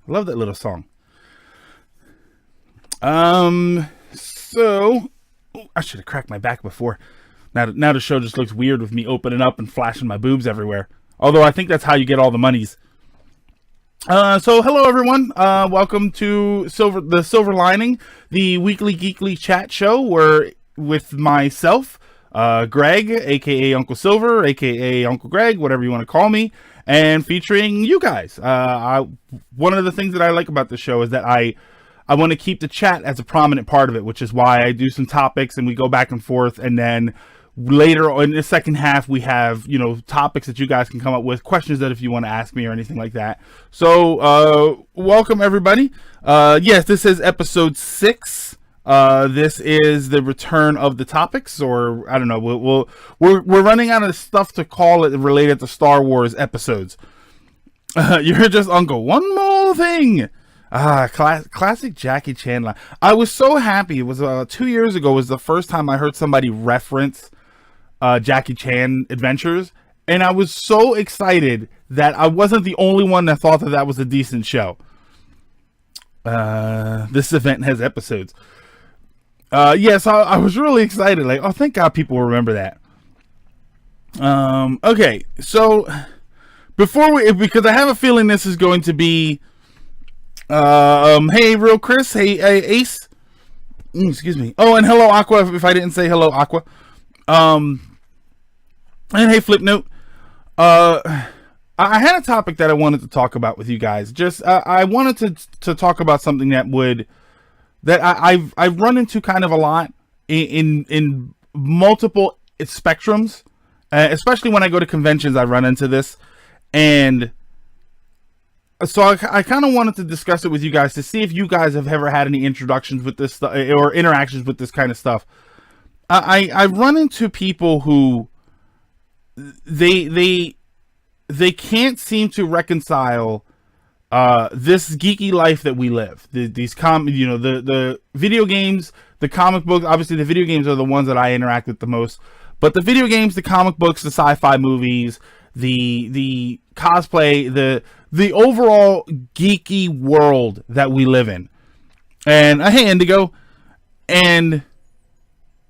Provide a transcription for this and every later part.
I love that little song. So I should have cracked my back before. Now the show just looks weird with me opening up and flashing my boobs everywhere. Although I think that's how you get all the monies. So hello everyone. Welcome to the Silver Lining, the weekly geekly chat show where with myself, Greg, aka Uncle Silver, aka Uncle Greg, whatever you want to call me, and featuring you guys. One of the things that I like about the show is that I want to keep the chat as a prominent part of it, which is why I do some topics and we go back and forth, and then later in the second half we have topics that you guys can come up with, questions that if you want to ask me or anything like that. So welcome everybody. Yes, this is episode 6. This is the return of the topics, or I don't know, we're running out of stuff to call it related to Star Wars episodes. You're just Uncle. One more thing. Classic Jackie Chan line. I was so happy. It was 2 years ago was the first time I heard somebody reference Jackie Chan adventures, and I was so excited that I wasn't the only one that thought that was a decent show. This event has episodes. Yes, I was really excited. Like, oh, thank God people remember that. Okay, so because I have a feeling this is going to be, hey, real Chris, hey, Ace, excuse me. Oh, and hello, Aqua, if I didn't say hello, Aqua. And hey, Flipnote. I had a topic that I wanted to talk about with you guys. Just, I wanted to talk about something that I've run into kind of a lot in multiple spectrums, especially when I go to conventions. I run into this, and so I kind of wanted to discuss it with you guys to see if you guys have ever had any introductions with this stuff or interactions with this kind of stuff. I've run into people who they can't seem to reconcile this geeky life that we live. The video games, the comic books. Obviously, the video games are the ones that I interact with the most. But the video games, the comic books, the sci-fi movies, the cosplay, the overall geeky world that we live in. And hey, Indigo, and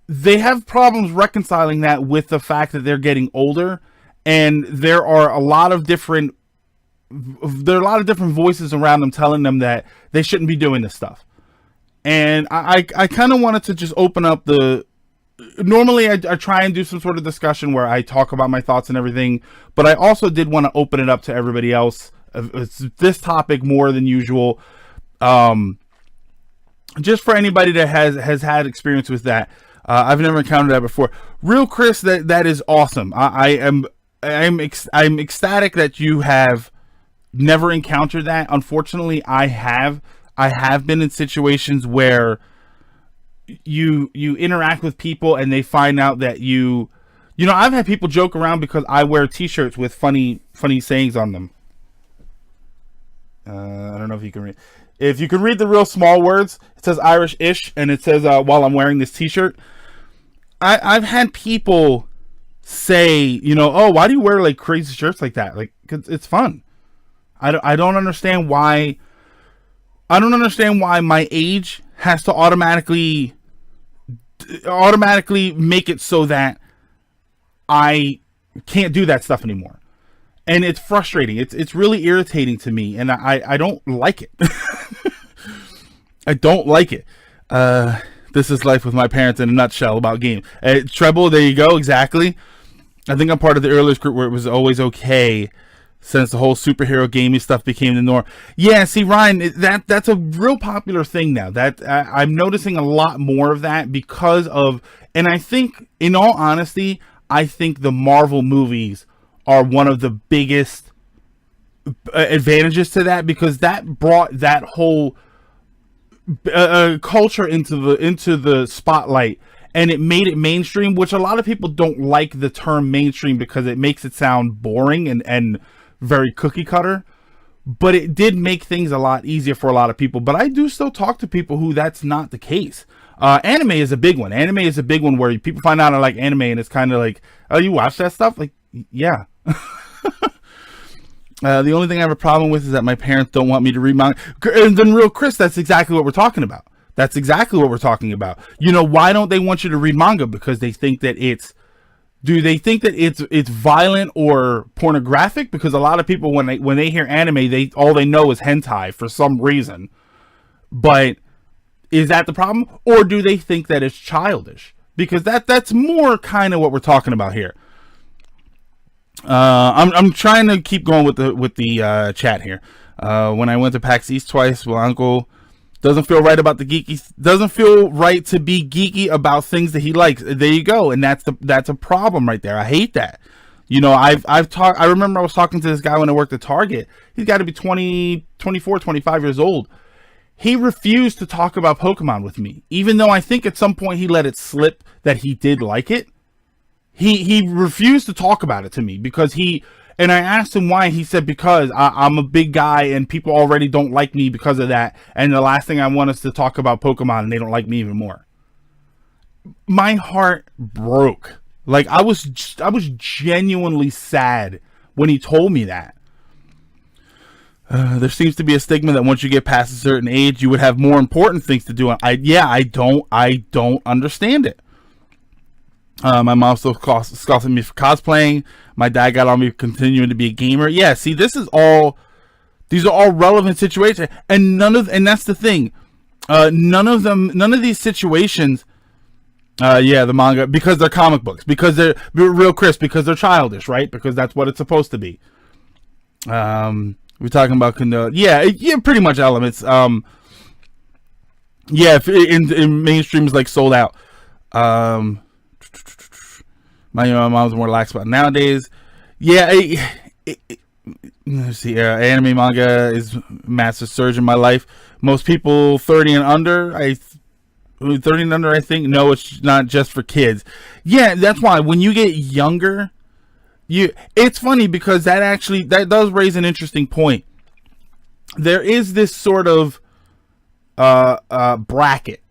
they have problems reconciling that with the fact that they're getting older, and there are a lot of different voices around them telling them that they shouldn't be doing this stuff. And I kind of wanted to just open up normally I try and do some sort of discussion where I talk about my thoughts and everything, but I also did want to open it up to everybody else. It's this topic more than usual, just for anybody that has had experience with that. I've never encountered that before. Real Chris, that is awesome. I'm ecstatic that you have never encountered that. Unfortunately, I have been in situations where you interact with people and they find out that I've had people joke around because I wear t-shirts with funny sayings on them. I don't know if you can read. If you can read the real small words, it says Irish-ish, and it says while I'm wearing this t-shirt. I've had people say, oh, why do you wear like crazy shirts like that? Like, 'cause it's fun. I don't understand why. I don't understand why my age has to automatically make it so that I can't do that stuff anymore. And it's frustrating. It's really irritating to me, and I don't like it. I don't like it. This is life with my parents in a nutshell about games. Treble, there you go, exactly. I think I'm part of the earliest group where it was always okay since the whole superhero gaming stuff became the norm. Yeah, see, Ryan, that's a real popular thing now. That I'm noticing a lot more of that because of, and I think, in all honesty, I think the Marvel movies are one of the biggest advantages to that, because that brought that whole culture into the spotlight, and it made it mainstream, which a lot of people don't like the term mainstream because it makes it sound boring and very cookie cutter, but it did make things a lot easier for a lot of people. But I do still talk to people who that's not the case. Anime is a big one. Anime is a big one where people find out I like anime and it's kind of like, oh, you watch that stuff? Like, yeah. The only thing I have a problem with is that my parents don't want me to read manga. And then, real Chris, that's exactly what we're talking about. That's exactly what we're talking about. You know, why don't they want you to read manga? Because they think that it's, do they think that it's violent or pornographic? Because a lot of people, when they hear anime, all they know is hentai for some reason. But is that the problem? Or do they think that it's childish? Because that's more kind of what we're talking about here. I'm trying to keep going with the chat here. When I went to PAX East twice, well, Uncle doesn't feel right about the geeky. Doesn't feel right to be geeky about things that he likes. There you go, and that's a problem right there. I hate that. You know, I've talked. I remember I was talking to this guy when I worked at Target. He's got to be 24, 25 years old. He refused to talk about Pokemon with me, even though I think at some point he let it slip that he did like it. He refused to talk about it to me because and I asked him why. He said, because I'm a big guy and people already don't like me because of that. And the last thing I want is to talk about Pokemon and they don't like me even more. My heart broke. Like, I was genuinely sad when he told me that. There seems to be a stigma that once you get past a certain age, you would have more important things to do. I don't understand it. My mom still scoffing me for cosplaying. My dad got on me for continuing to be a gamer. Yeah, see, these are all relevant situations, and that's the thing. None of these situations, the manga, because they're comic books, because they're real Chris, because they're childish, right? Because that's what it's supposed to be. We're talking about pretty much elements. In mainstream is like sold out. My mom's more lax about it nowadays. Let's see. Anime manga is massive surge in my life. Most people 30 and under, I think, no, it's not just for kids. Yeah, that's why when you get younger, it's funny because that does raise an interesting point. There is this sort of bracket,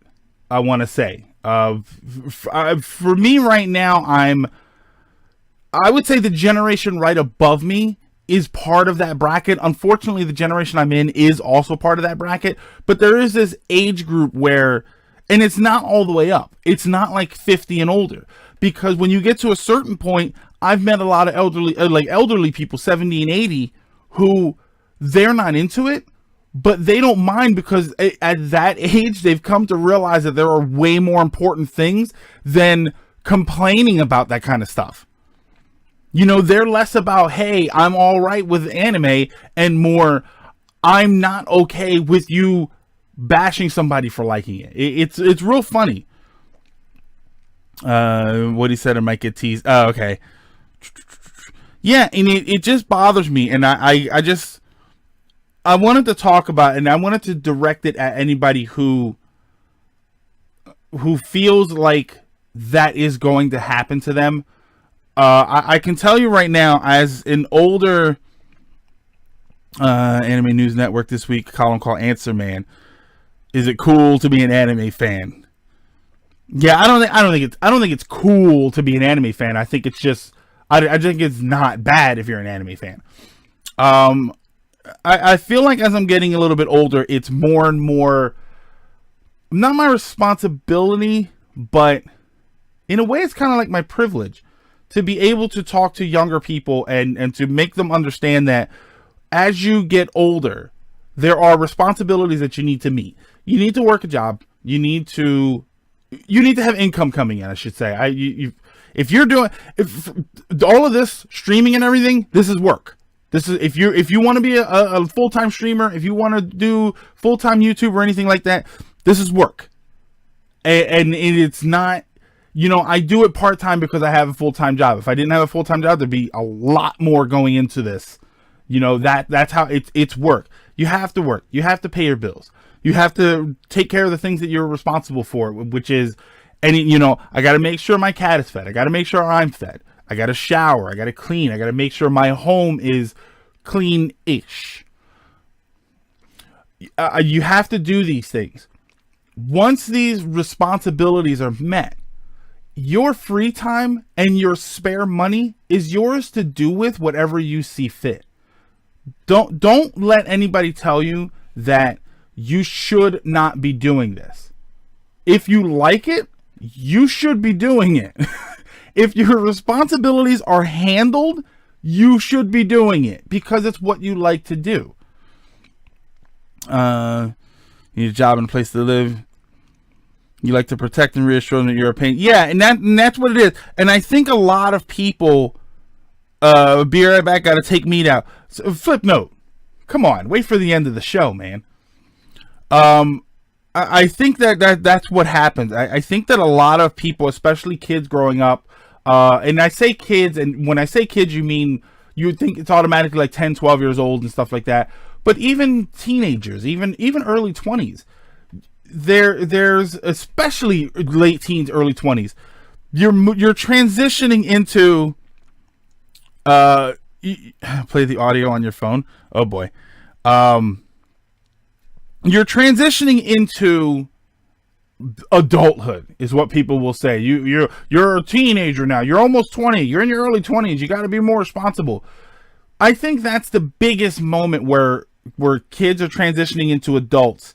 I want to say. For me right now, I would say the generation right above me is part of that bracket. Unfortunately, the generation I'm in is also part of that bracket, but there is this age group where, and it's not all the way up. It's not like 50 and older, because when you get to a certain point, I've met a lot of elderly people, 70 and 80, who they're not into it, but they don't mind because at that age, they've come to realize that there are way more important things than complaining about that kind of stuff. You know, they're less about, hey, I'm all right with anime, and more, I'm not okay with you bashing somebody for liking it. It's real funny. What he said, I might get teased. Oh, okay. Yeah, and it just bothers me, and I wanted to talk about it, and I wanted to direct it at anybody who feels like that is going to happen to them. I can tell you right now, as an older Anime News Network this week column called Answer Man, is it cool to be an anime fan? Yeah, I don't think it's cool to be an anime fan. I think it's just I think it's not bad if you're an anime fan. I feel like as I'm getting a little bit older, it's more and more not my responsibility, but in a way it's kind of like my privilege to be able to talk to younger people and to make them understand that as you get older, there are responsibilities that you need to meet. You need to work a job. You need to have income coming in, I should say. If all of this streaming and everything, this is work. This is if you want to be a full-time streamer, if you want to do full-time YouTube or anything like that, this is work. And it's not, you know, I do it part-time because I have a full-time job. If I didn't have a full-time job, there'd be a lot more going into this. You know, that's how it's work. You have to work. You have to pay your bills. You have to take care of the things that you're responsible for, which is, you know, I got to make sure my cat is fed. I got to make sure I'm fed. I got to shower. I got to clean. I got to make sure my home is clean-ish. You have to do these things. Once these responsibilities are met, your free time and your spare money is yours to do with whatever you see fit. Don't let anybody tell you that you should not be doing this. If you like it, you should be doing it. If your responsibilities are handled, you should be doing it because it's what you like to do. You need a job and a place to live. You like to protect and reassure them that you're a pain. Yeah, and that's what it is. And I think a lot of people, be right back, gotta take meat out. So, flip note. Come on, wait for the end of the show, man. I think that's what happens. I think that a lot of people, especially kids growing up, and I say kids, and when I say kids, you would think it's automatically like 10, 12 years old and stuff like that. But even teenagers, even early 20s, there's especially late teens, early 20s, you're transitioning into play the audio on your phone. Oh boy. You're transitioning into adulthood is what people will say. You're a teenager now. You're almost 20. You're in your early 20s. You got to be more responsible. I think that's the biggest moment where kids are transitioning into adults,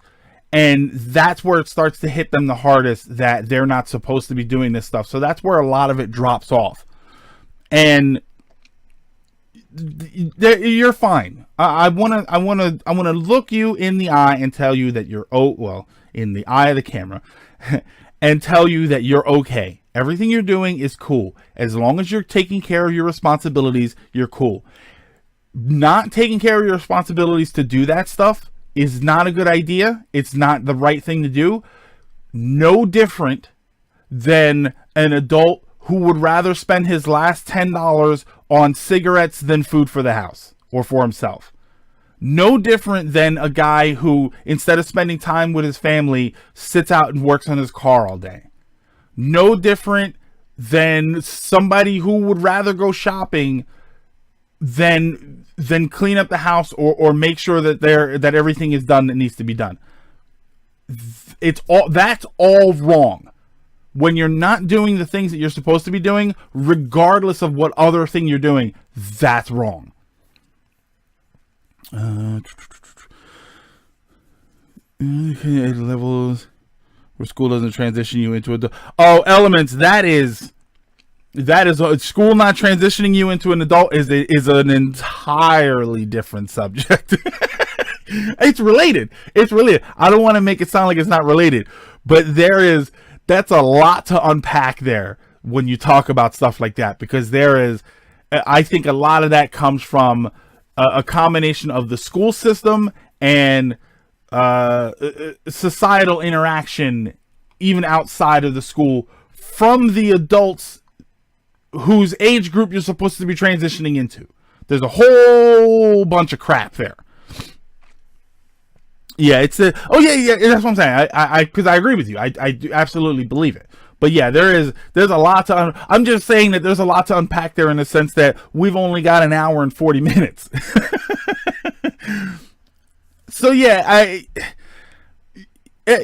and that's where it starts to hit them the hardest, that they're not supposed to be doing this stuff. So that's where a lot of it drops off. And you're fine. I want to look you in the eye and tell you that you're in the eye of the camera and tell you that you're okay. Everything you're doing is cool. As long as you're taking care of your responsibilities, you're cool. Not taking care of your responsibilities to do that stuff is not a good idea. It's not the right thing to do. No different than an adult who would rather spend his last $10 on cigarettes than food for the house or for himself. No different than a guy who, instead of spending time with his family, sits out and works on his car all day. No different than somebody who would rather go shopping than clean up the house or make sure that everything is done that needs to be done. That's all wrong. When you're not doing the things that you're supposed to be doing, regardless of what other thing you're doing, that's wrong. Levels where school doesn't transition you into adult. Oh, elements. That is school not transitioning you into an adult is an entirely different subject. It's related. I don't want to make it sound like it's not related, but that's a lot to unpack there when you talk about stuff like that, because I think a lot of that comes from a combination of the school system and societal interaction, even outside of the school, from the adults whose age group you're supposed to be transitioning into. There's a whole bunch of crap there. Yeah, that's what I'm saying. Because I agree with you. I do absolutely believe it. But yeah, there's a lot to. I'm just saying that there's a lot to unpack there, in the sense that we've only got an hour and 40 minutes. So yeah,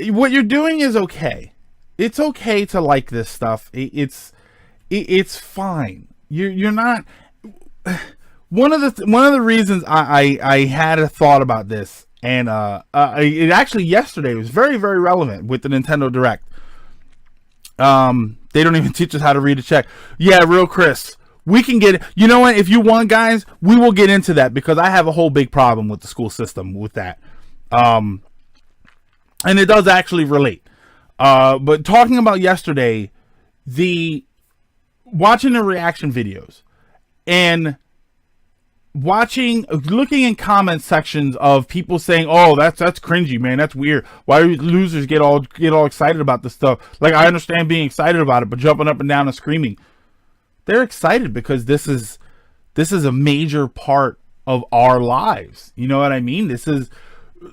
what you're doing is okay. It's okay to like this stuff. It's fine. You're not. One of the reasons I had a thought about this. And it actually yesterday was very, very relevant with the Nintendo Direct. They don't even teach us how to read a check. Yeah, real Chris. We can get, you know what? If you want, guys, we will get into that, because I have a whole big problem with the school system with that. And it does actually relate. But talking about yesterday, watching the reaction videos and looking in comment sections of people saying, "Oh, that's cringy, man. That's weird. Why do losers get all excited about this stuff?" Like, I understand being excited about it, but jumping up and down and screaming. They're excited because this is a major part of our lives. You know what I mean?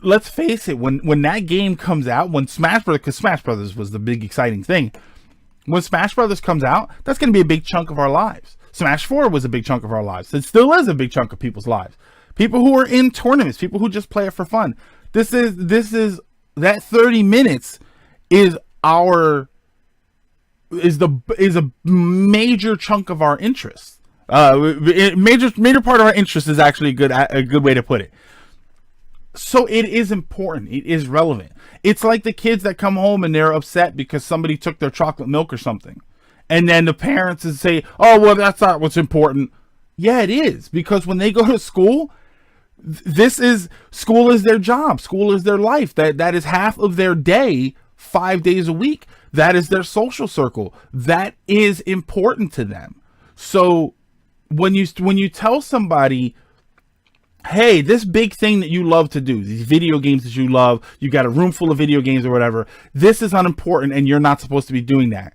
Let's face it, when that game comes out, when Smash Brothers, because Smash Brothers was the big exciting thing. When Smash Brothers comes out, that's going to be a big chunk of our lives. Smash 4 was a big chunk of our lives. It still is a big chunk of people's lives. People who are in tournaments, people who just play it for fun. This is that 30 minutes is a major chunk of our interest. Major part of our interest is actually a good way to put it. So it is important. It is relevant. It's like the kids that come home and they're upset because somebody took their chocolate milk or something. And then the parents say, oh, well, that's not what's important. Yeah, it is. Because when they go to school, school is their job. School is their life. That is half of their day, 5 days a week. That is their social circle. That is important to them. So when you tell somebody, hey, this big thing that you love to do, these video games that you love, you got a room full of video games or whatever, this is unimportant and you're not supposed to be doing that.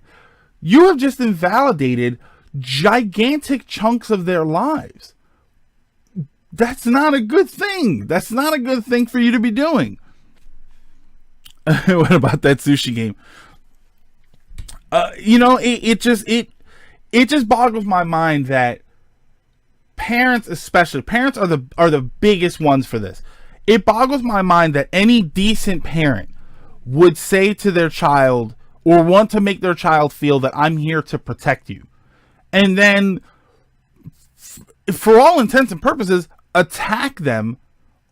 You have just invalidated gigantic chunks of their lives. That's not a good thing. That's not a good thing for you to be doing. What about that sushi game? It just boggles my mind that parents, especially parents, are the biggest ones for this. It boggles my mind that any decent parent would say to their child or want to make their child feel that I'm here to protect you, and then for all intents and purposes attack them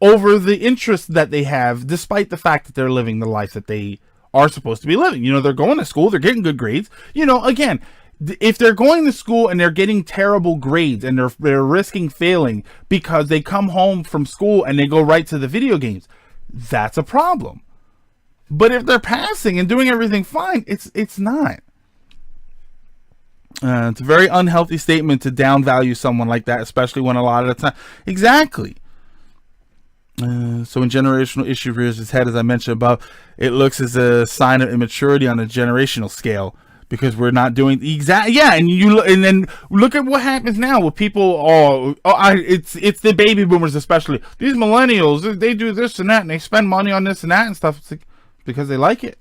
over the interests that they have, despite the fact that they're living the life that they are supposed to be living. They're going to school, they're getting good grades. Again, if they're going to school and they're getting terrible grades and they're risking failing because they come home from school and they go right to the video games, that's a problem. But if they're passing and doing everything fine, it's not. It's a very unhealthy statement to downvalue someone like that, especially when a lot of the time. Exactly. So when generational issue rears its head, as I mentioned above, it looks as a sign of immaturity on a generational scale, because we're not doing and then look at what happens now with people. It's the baby boomers, especially these millennials. They do this and that, and they spend money on this and that and stuff. It's like, because they like it.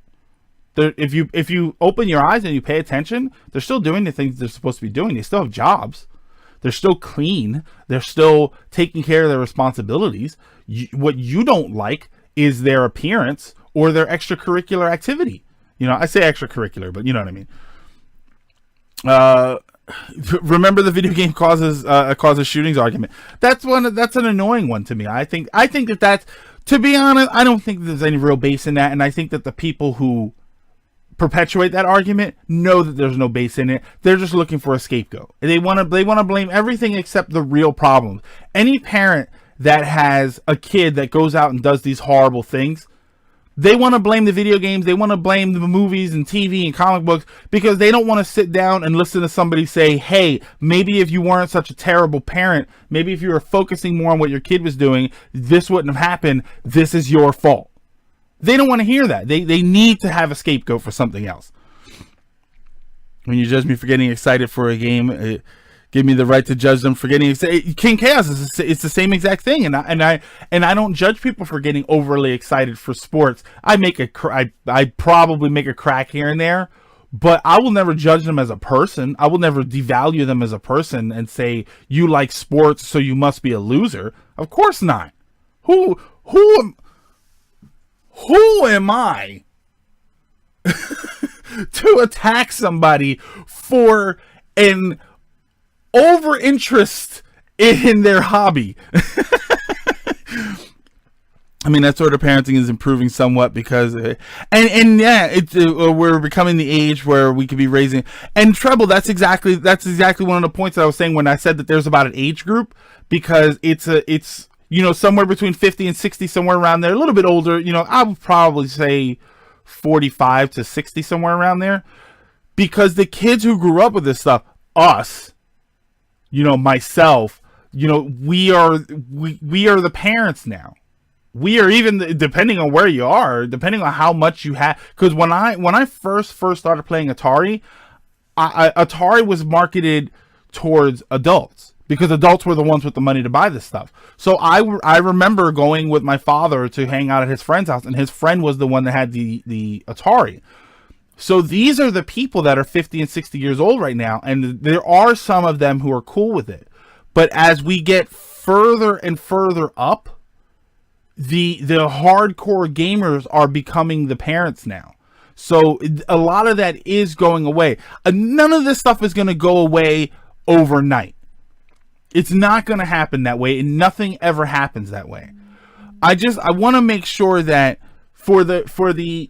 If you open your eyes and you pay attention, they're still doing the things they're supposed to be doing. They still have jobs. They're still clean. They're still taking care of their responsibilities. What you don't like is their appearance or their extracurricular activity. I say extracurricular, but you know what I mean. Remember the video game causes shootings argument. That's an annoying one to me. I think that's, to be honest, I don't think there's any real base in that, and I think that the people who perpetuate that argument know that there's no base in it. They're just looking for a scapegoat. They want to blame everything except the real problems. Any parent that has a kid that goes out and does these horrible things, they want to blame the video games. They want to blame the movies and TV and comic books, because they don't want to sit down and listen to somebody say, hey, maybe if you weren't such a terrible parent, maybe if you were focusing more on what your kid was doing, this wouldn't have happened. This is your fault. They don't want to hear that. They need to have a scapegoat for something else. When you judge me for getting excited for a game, give me the right to judge them for getting excited. King Chaos it's the same exact thing, and I don't judge people for getting overly excited for sports. I probably make a crack here and there, but I will never judge them as a person. I will never devalue them as a person and say you like sports, so you must be a loser. Of course not. Who am I to attack somebody for an over interest in their hobby? I mean, that sort of parenting is improving somewhat because, we're becoming the age where we could be raising. And Treble, that's exactly one of the points that I was saying when I said that there's about an age group, because it's somewhere between 50 and 60, somewhere around there, a little bit older. I would probably say 45 to 60, somewhere around there, because the kids who grew up with this stuff, us, myself, we are the parents now. We are, even depending on where you are, depending on how much you have. Because when I first started playing Atari, Atari was marketed towards adults, because adults were the ones with the money to buy this stuff. So I remember going with my father to hang out at his friend's house, and his friend was the one that had the Atari. So these are the people that are 50 and 60 years old right now, and there are some of them who are cool with it. But as we get further and further up, the hardcore gamers are becoming the parents now. So a lot of that is going away. None of this stuff is going to go away overnight. It's not going to happen that way, and nothing ever happens that way. I want to make sure that for the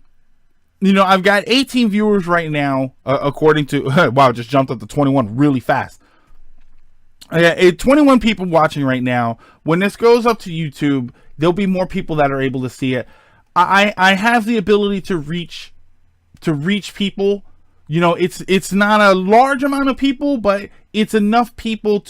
I've got 18 viewers right now, according to wow, it just jumped up to 21 really fast. 21 people watching right now. When this goes up to YouTube, there'll be more people that are able to see it. I have the ability to reach people. It's not a large amount of people, but it's enough people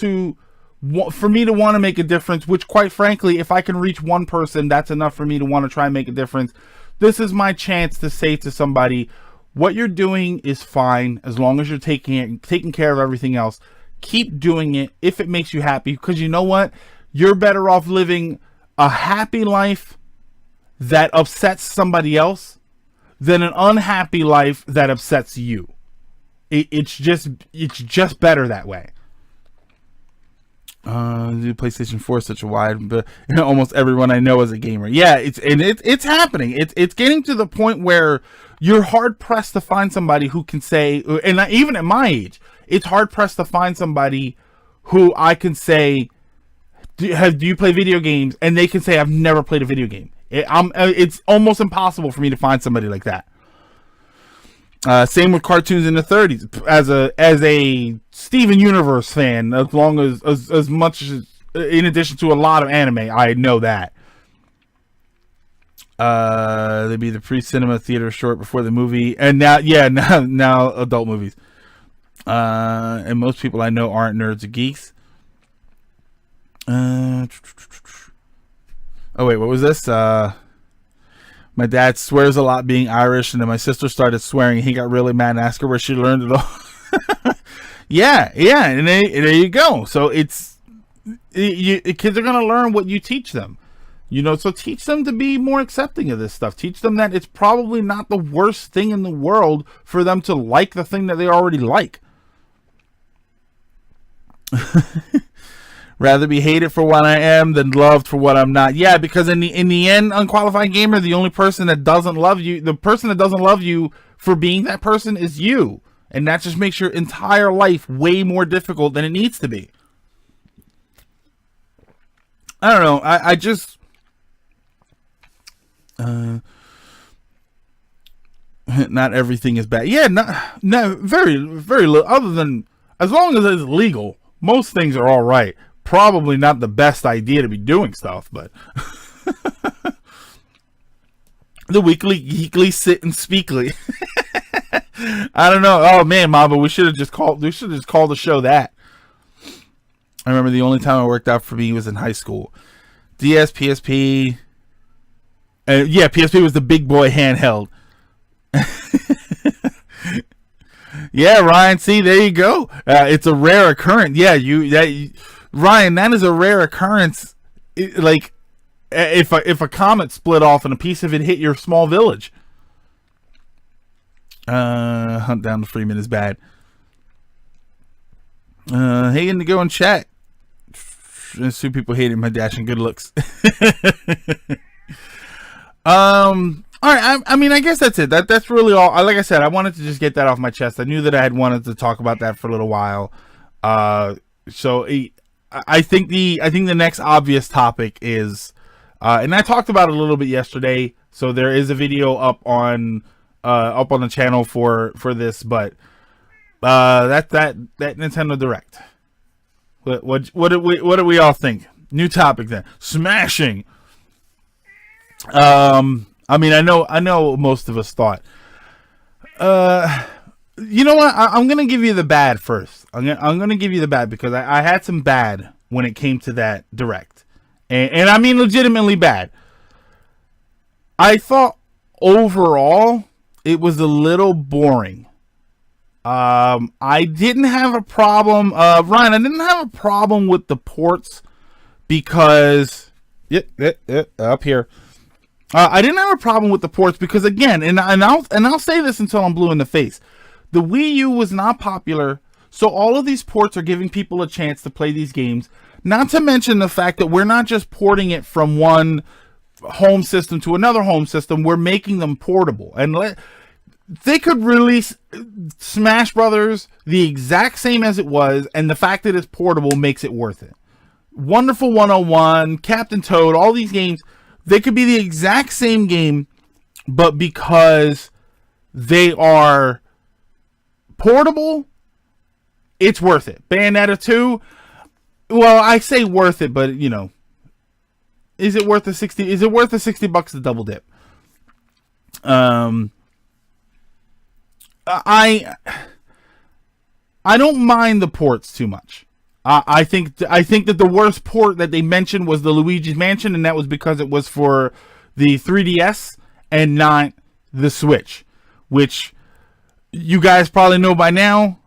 for me to want to make a difference, which quite frankly, if I can reach one person, that's enough for me to want to try and make a difference. This is my chance to say to somebody, what you're doing is fine as long as you're taking care of everything else. Keep doing it if it makes you happy, because you know what? You're better off living a happy life that upsets somebody else than an unhappy life that upsets you. It's just better that way. The PlayStation 4 is such a wide, but almost everyone I know is a gamer. Yeah, it's happening. It's getting to the point where you're hard pressed to find somebody who can say, and even at my age, it's hard pressed to find somebody who I can say, do you play video games? And they can say, I've never played a video game. It's almost impossible for me to find somebody like that. Same with cartoons in the 30s. As a Steven Universe fan, as much as, in addition to a lot of anime, I know that. They'd be the pre-cinema theater short before the movie, and now adult movies. And most people I know aren't nerds or geeks. Oh wait, what was this? My dad swears a lot being Irish, and then my sister started swearing, and he got really mad and asked her where she learned it all. yeah, and there you go. So kids are going to learn what you teach them. So teach them to be more accepting of this stuff. Teach them that it's probably not the worst thing in the world for them to like the thing that they already like. Rather be hated for what I am than loved for what I'm not. Yeah, because in the end, unqualified gamer, the only person that doesn't love you, the person that doesn't love you for being that person is you. And that just makes your entire life way more difficult than it needs to be. I don't know. I just... not everything is bad. Yeah, no, very, very little. Other than, as long as it's legal, most things are all right. Probably not the best idea to be doing stuff, but the weekly, geekly, sit and speakly. I don't know. Oh man, Mama, we should have just called the show that. I remember the only time it worked out for me was in high school. DS, PSP. Yeah, PSP was the big boy handheld. Yeah, Ryan. See, there you go. It's a rare occurrence. Yeah, Ryan, that is a rare occurrence. Like, if a comet split off and a piece of it hit your small village. Hunt down the Freeman is bad. Hey, Indigo in chat. Two people hated my dashing good looks. All right, I mean, I guess that's it. That's really all. Like I said, I wanted to just get that off my chest. I knew that I had wanted to talk about that for a little while. So I think the next obvious topic is, and I talked about it a little bit yesterday. So there is a video up on the channel for this, but that Nintendo Direct. What do we all think? New topic then. Smashing. I mean, I know most of us thought, you know what? I'm going to give you the bad first. I'm going to give you the bad because I had some bad when it came to that Direct. And I mean legitimately bad. I thought overall it was a little boring. I didn't have a problem, Ryan, I didn't have a problem with the ports because, up here. I didn't have a problem with the ports because, again, and I'll say this until I'm blue in the face. The Wii U was not popular, so all of these ports are giving people a chance to play these games. Not to mention the fact that we're not just porting it from one home system to another home system. We're making them portable. And they could release Smash Brothers the exact same as it was, and the fact that it's portable makes it worth it. Wonderful 101, Captain Toad, all these games, they could be the exact same game, but because they are portable, it's worth it. Bayonetta 2, well, I say worth it, but you know, is it worth the $60 to double dip? I don't mind the ports too much. I think that the worst port that they mentioned was the Luigi's Mansion, and that was because it was for the 3DS and not the Switch, which you guys probably know by now.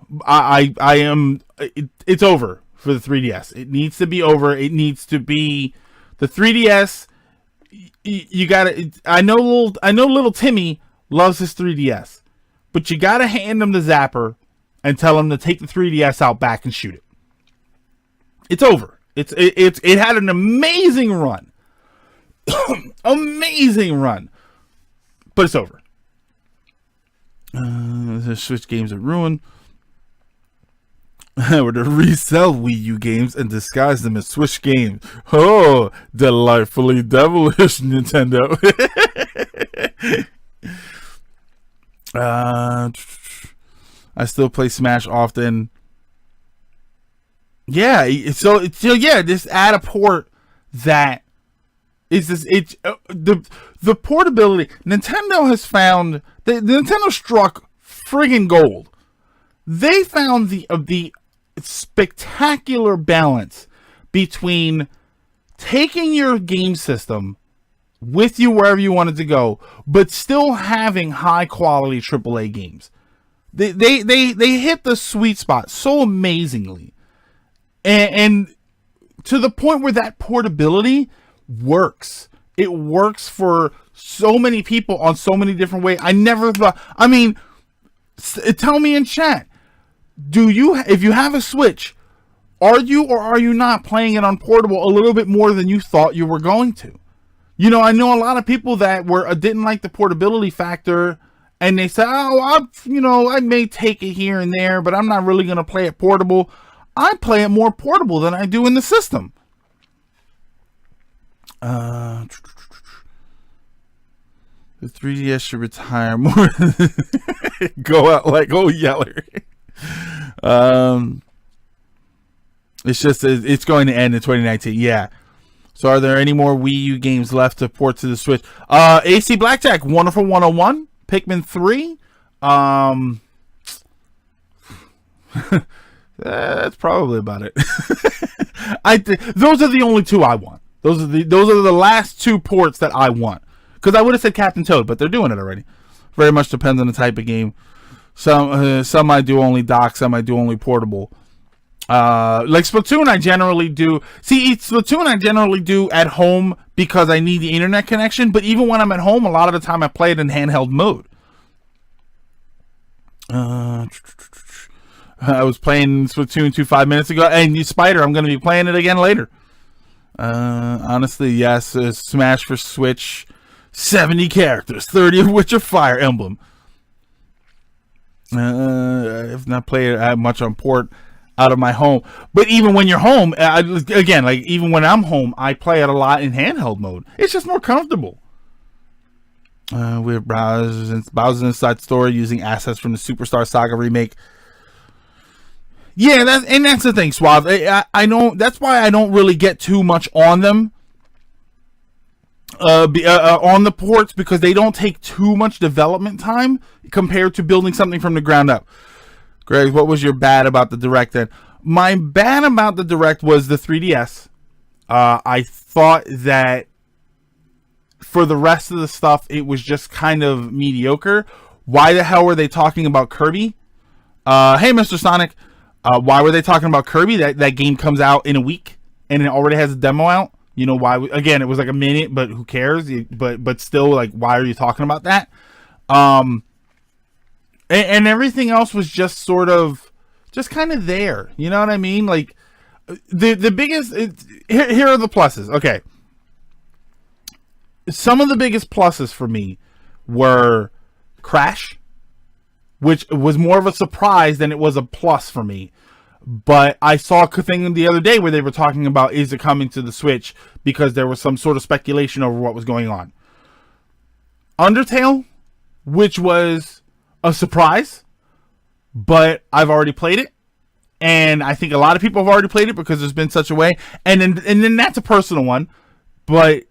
It's over for the 3DS. It needs to be over. It needs to be the 3DS. You gotta. I know little Timmy loves his 3DS, but you gotta hand him the Zapper and tell him to take the 3DS out back and shoot it. It's over. It had an amazing run. Amazing run. But it's over. The Switch games are ruined. Or to resell Wii U games and disguise them as Switch games. Oh, delightfully devilish, Nintendo. I still play Smash often. Yeah, so just add a port that is this. The portability. Nintendo has found Nintendo struck friggin' gold. They found the spectacular balance between taking your game system with you wherever you wanted to go, but still having high quality AAA games. They hit the sweet spot so amazingly. And to the point where that portability works. It works for so many people on so many different ways. I never thought, I mean, tell me in chat, if you have a Switch, are you or are you not playing it on portable a little bit more than you thought you were going to? You know, I know a lot of people that didn't like the portability factor, and they said, oh, I may take it here and there, but I'm not really going to play it portable. I play it more portable than I do in the system. The 3DS should retire more. Go out like old Yeller. It's going to end in 2019. Yeah. So are there any more Wii U games left to port to the Switch? AC Blackjack, Wonderful 101, Pikmin 3. That's probably about it. Those are the only two I want. Those are the last two ports that I want. Because I would have said Captain Toad, but they're doing it already. Very much depends on the type of game. Some I do only dock, some I do only portable. Like Splatoon, I generally do. Splatoon I generally do at home because I need the internet connection. But even when I'm at home, a lot of the time I play it in handheld mode. I was playing Splatoon 2 5 minutes ago, and Spider, I'm going to be playing it again later. Honestly, yes, Smash for Switch, 70 characters, 30 of which are Fire Emblem. I've not played it much on port out of my home, but even when you're home, even when I'm home, I play it a lot in handheld mode. It's just more comfortable. We have Bowser's Inside Story using assets from the Superstar Saga remake. Yeah, that's the thing, Suave. I know that's why I don't really get too much on them. On the ports, because they don't take too much development time compared to building something from the ground up. Greg, what was your bad about the Direct then? My bad about the Direct was the 3DS. I thought that for the rest of the stuff, it was just kind of mediocre. Why the hell were they talking about Kirby? Hey, Mr. Sonic. Why were they talking about Kirby? That game comes out in a week and it already has a demo out. You know why? Again, it was like a minute, but who cares? But still, like, why are you talking about that? And everything else was just sort of, just kind of there. You know what I mean? Like, the biggest, here are the pluses. Okay. Some of the biggest pluses for me were Crash, which was more of a surprise than it was a plus for me. But I saw a thing the other day where they were talking about, is it coming to the Switch, because there was some sort of speculation over what was going on. Undertale, which was a surprise, but I've already played it, and I think a lot of people have already played it because there's been such a way, and then that's a personal one, but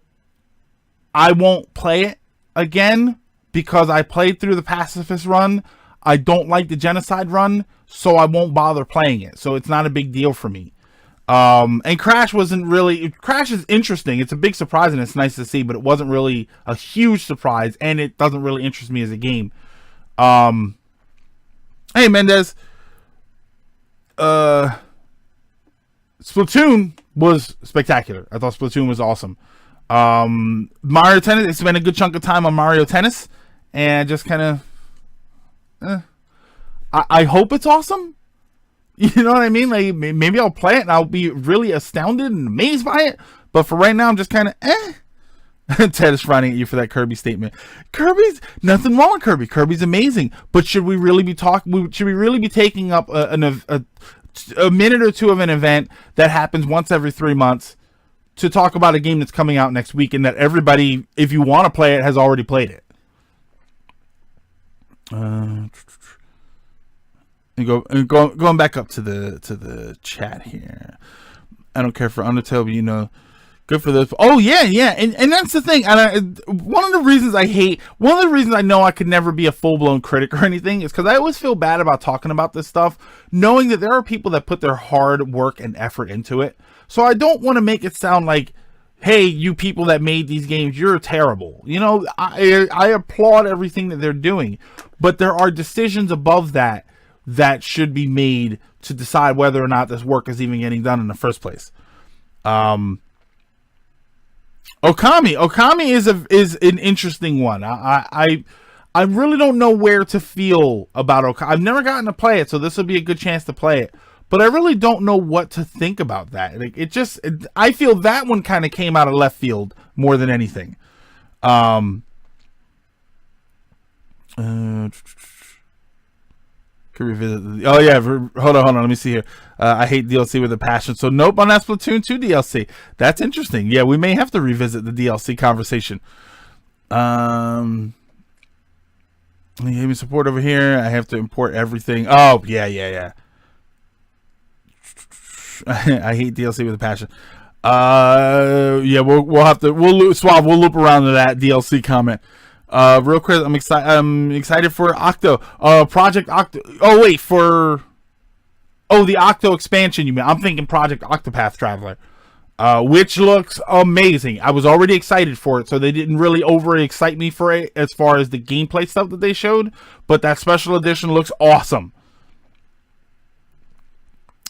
I won't play it again because I played through the pacifist run. I don't like the genocide run, so I won't bother playing it. So it's not a big deal for me. And Crash wasn't really... Crash is interesting. It's a big surprise, and it's nice to see, but it wasn't really a huge surprise, and it doesn't really interest me as a game. Hey, Mendez. Splatoon was spectacular. I thought Splatoon was awesome. Mario Tennis, it's been a good chunk of time on Mario Tennis, and just kind of... I hope it's awesome. You know what I mean? Like, maybe I'll play it and I'll be really astounded and amazed by it. But for right now, I'm just kind of Ted is frowning at you for that Kirby statement. Kirby's nothing wrong with Kirby. Kirby's amazing. But should we really be talking? Should we really be taking up a minute or two of an event that happens once every 3 months to talk about a game that's coming out next week, and that everybody, if you want to play it, has already played it? Going back up to the chat here. I don't care for Undertale, but good for those. Oh yeah, and that's the thing. And one of the reasons I know I could never be a full blown critic or anything is because I always feel bad about talking about this stuff, knowing that there are people that put their hard work and effort into it. So I don't want to make it sound like, hey, you people that made these games, you're terrible. I applaud everything that they're doing, but there are decisions above that should be made to decide whether or not this work is even getting done in the first place. Okami is an interesting one. I really don't know where to feel about Okami. I've never gotten to play it, so this will be a good chance to play it. But I really don't know what to think about that. I feel that one kind of came out of left field more than anything. Could revisit. Oh yeah, hold on. Let me see here. I hate DLC with a passion. So nope on that Splatoon 2 DLC. That's interesting. Yeah, we may have to revisit the DLC conversation. You gave me support over here. I have to import everything. Oh yeah. I hate DLC with a passion. Yeah, we'll loop around to that DLC comment. Real quick, I'm excited for Octo. Project Octo. Oh wait, the Octo expansion. You mean? I'm thinking Project Octopath Traveler, which looks amazing. I was already excited for it, so they didn't really over excite me for it as far as the gameplay stuff that they showed. But that special edition looks awesome.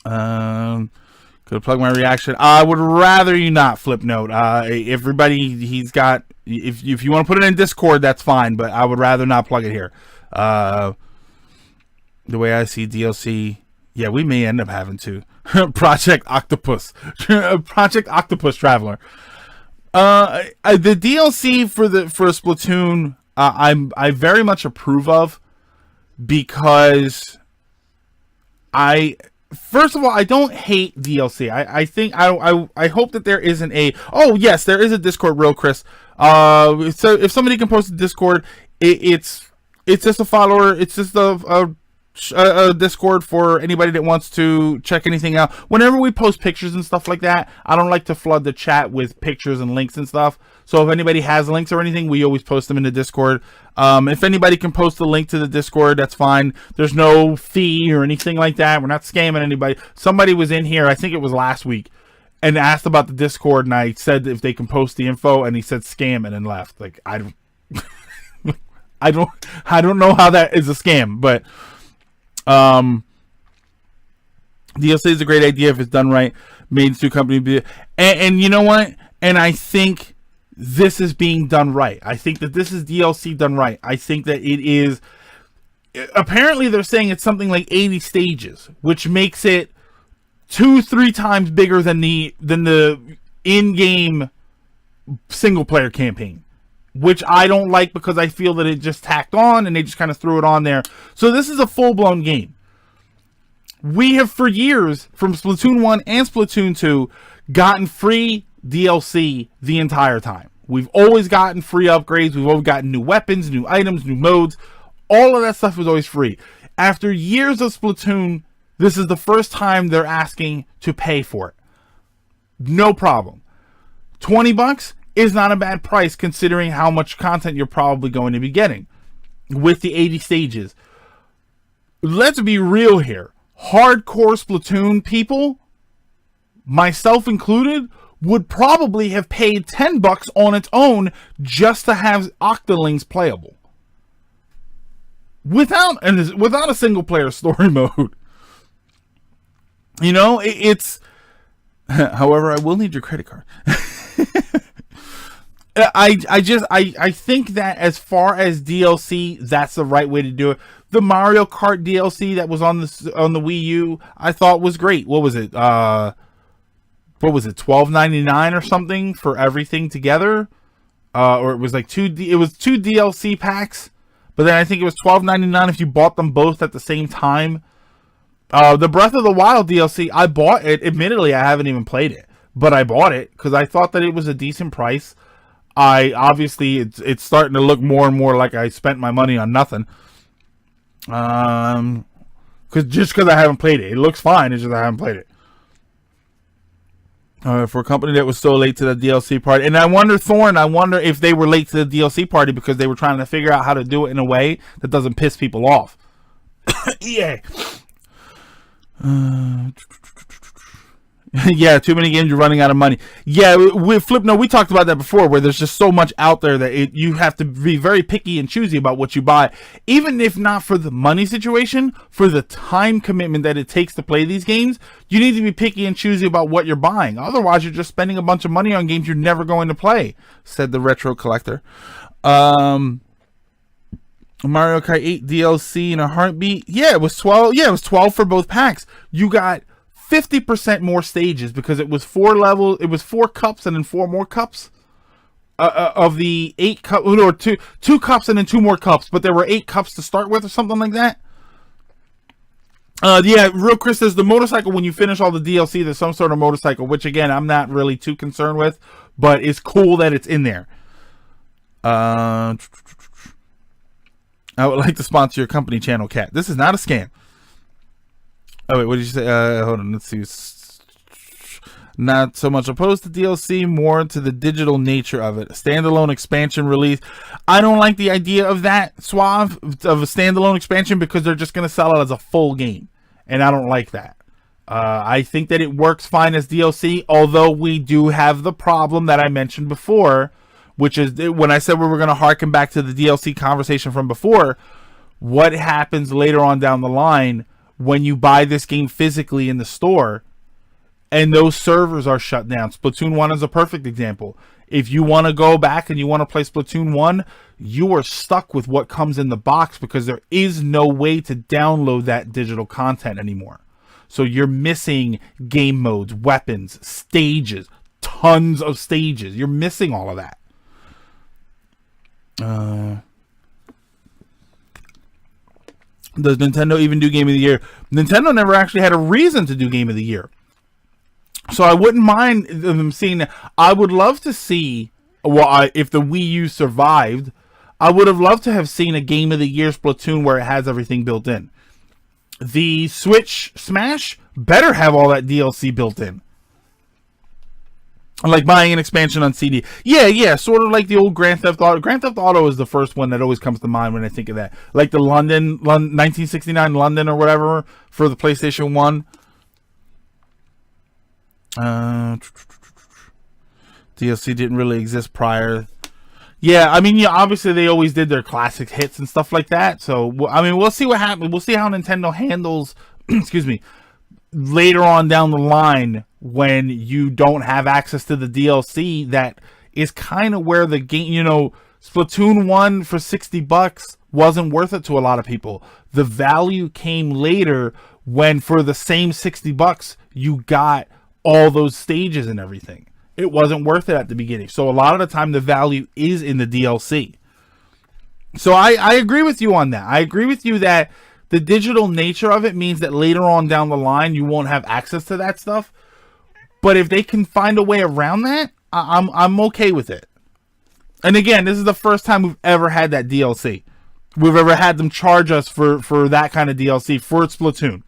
Could plug my reaction. I would rather you not, Flipnote. Everybody, if you want to put it in Discord, that's fine, but I would rather not plug it here. The way I see DLC, yeah, we may end up having to. Project Octopus. Project Octopus Traveler. The DLC for Splatoon, I very much approve of, because first of all, I don't hate DLC. I hope that there isn't a... Oh, yes, there is a Discord, real Chris. So if somebody can post a Discord, it's just a follower. It's just a Discord for anybody that wants to check anything out. Whenever we post pictures and stuff like that, I don't like to flood the chat with pictures and links and stuff. So if anybody has links or anything, we always post them in the Discord. If anybody can post a link to the Discord, that's fine. There's no fee or anything like that. We're not scamming anybody. Somebody was in here, I think it was last week, and asked about the Discord, and I said if they can post the info, and he said scam and then left. Like, I don't know how that is a scam, but DLC is a great idea if it's done right. Mainstream company, and you know what? And I think this is being done right. I think that this is DLC done right. I think that it is. Apparently, they're saying it's something like 80 stages, which makes it 2-3 times bigger than the in-game single-player campaign, which I don't like because I feel that it just tacked on and they just kind of threw it on there. So this is a full-blown game. We have for years, from Splatoon 1 and Splatoon 2, gotten free DLC the entire time. We've always gotten free upgrades. We've always gotten new weapons, new items, new modes. All of that stuff was always free. After years of Splatoon, this is the first time they're asking to pay for it. No problem. $20 is not a bad price considering how much content you're probably going to be getting with the 80 stages. Let's be real here. Hardcore Splatoon people, myself included, would probably have paid $10 on its own just to have Octolings playable. Without a single player story mode. You know, it's... However, I will need your credit card. I think that as far as DLC, that's the right way to do it. The Mario Kart DLC that was on the Wii U, I thought was great. What was it? $12.99 or something for everything together? Or it was like two DLC packs, but then I think it was $12.99 if you bought them both at the same time. The Breath of the Wild DLC, I bought it. Admittedly, I haven't even played it, but I bought it because I thought that it was a decent price. It's starting to look more and more like I spent my money on nothing. Because I haven't played it. It looks fine. It's just I haven't played it. For a company that was so late to the DLC party. And I wonder if they were late to the DLC party because they were trying to figure out how to do it in a way that doesn't piss people off. EA. Yeah, too many games, you're running out of money. Yeah, we talked about that before, where there's just so much out there that you have to be very picky and choosy about what you buy. Even if not for the money situation, for the time commitment that it takes to play these games, you need to be picky and choosy about what you're buying. Otherwise, you're just spending a bunch of money on games you're never going to play, said the Retro Collector. Mario Kart 8 DLC in a heartbeat. Yeah, it was 12. Yeah, it was 12 for both packs. You got 50% more stages because it was 4 levels. It was 4 cups and then 4 more cups of the 8 cup, or two cups and then 2 more cups. But there were 8 cups to start with, or something like that. Yeah, Real Chris says the motorcycle. When you finish all the DLC, there's some sort of motorcycle, which again I'm not really too concerned with, but it's cool that it's in there. I would like to sponsor your company channel, Cat. This is not a scam. Oh, wait, what did you say? Hold on, let's see. Not so much opposed to DLC, more to the digital nature of it. Standalone expansion release. I don't like the idea of that, Suave, of a standalone expansion, because they're just going to sell it as a full game. And I don't like that. I think that it works fine as DLC, although we do have the problem that I mentioned before, which is when I said we were going to harken back to the DLC conversation from before. What happens later on down the line when you buy this game physically in the store and those servers are shut down? Splatoon 1 is a perfect example. If you want to go back and you want to play Splatoon 1, you are stuck with what comes in the box because there is no way to download that digital content anymore. So you're missing game modes, weapons, stages, tons of stages. You're missing all of that. Does Nintendo even do Game of the Year? Nintendo never actually had a reason to do Game of the Year. So I wouldn't mind them seeing that. I would love to see, if the Wii U survived, I would have loved to have seen a Game of the Year Splatoon where it has everything built in. The Switch Smash better have all that DLC built in. Like buying an expansion on CD. Yeah, sort of like the old Grand Theft Auto. Grand Theft Auto is the first one that always comes to mind when I think of that. Like the 1969 London or whatever for the PlayStation 1. DLC didn't really exist prior. Yeah, I mean, obviously they always did their classic hits and stuff like that. So, I mean, we'll see what happens. We'll see how Nintendo handles, excuse me, later on down the line when you don't have access to the DLC. That is kind of where the game, Splatoon 1 for $60 wasn't worth it to a lot of people. The value came later when for the same $60 you got all those stages and everything. It wasn't worth it at the beginning. So a lot of the time the value is in the DLC. So I agree with you on that. I agree with you that the digital nature of it means that later on down the line you won't have access to that stuff. But if they can find a way around that, I'm okay with it. And again, this is the first time we've ever had that DLC. We've ever had them charge us for that kind of DLC for Splatoon.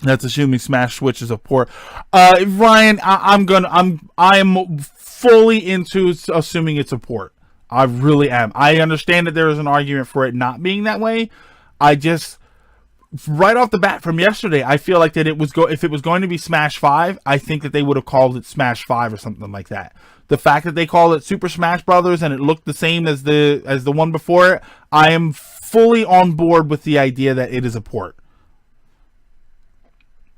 That's assuming Smash Switch is a port. Ryan, I am fully into assuming it's a port. I really am. I understand that there is an argument for it not being that way. I just, right off the bat from yesterday, I feel like that if it was going to be Smash 5, I think that they would have called it Smash 5 or something like that. The fact that they called it Super Smash Brothers and it looked the same as the one before it, I am fully on board with the idea that it is a port.